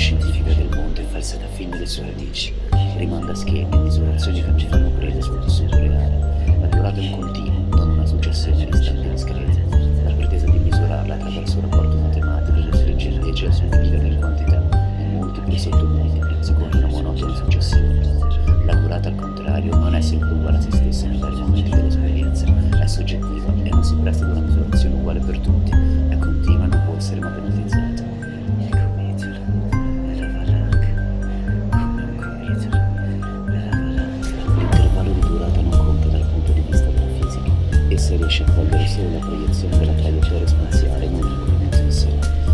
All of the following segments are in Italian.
scientifica del mondo è falsata fin nelle sue radici, rimanda a schemi e misurazioni che non fanno prese sul tessuto reale. La durata è un continuo, non una successione di istanti discreti. La pretesa di misurarla attraverso un rapporto matematico costringe invece a suddividerla in quantità, in multipli e sottomultipli, secondo una monotona successione. La durata, al contrario, non è sempre uguale a se stessa nei vari momenti dell'esperienza, è soggettiva e non si presta ad una misurazione uguale per tutti, è continua e non può essere matematizzata. L'intervallo di durata non conta dal punto di vista della fisica, essa riesce a cogliere solo la proiezione della traiettoria spaziale, non il movimento in sé.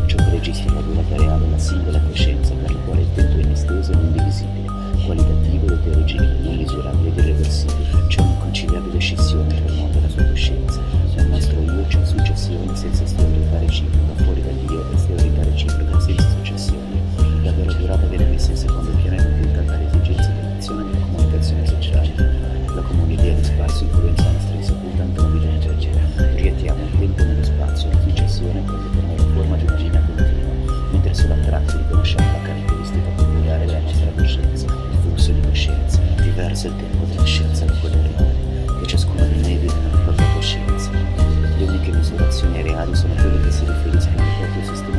Ciò che registra la durata reale è la singola coscienza, per la quale il tempo è inesteso e non divisibile, qualitativo ed eterogeneo, non misurabile ed irreversibile. C'è un'inconciliabile scissione tra il mondo e la sua coscienza. Nel nostro io c'è successione senza esteriorità reciproca, fuori dall'io esteriorità reciproca senza successione. La vera durata viene messa in secondo piano in punta dalle esigenze dell'azione e della comunicazione sociale. La comune idea di spazio influenza la nostra insaputa anche un evidente agire. Proiettiamo il tempo nello spazio, la successione prende per noi la forma di una linea continua, mentre solo a tratti riconosciamo la caratteristica peculiare della nostra coscienza, il flusso di coscienza, diverso il tempo della scienza da quello reale, che ciascuno di noi vive nella propria coscienza. Le uniche misurazioni reali sono quelle che si riferiscono al proprio sistema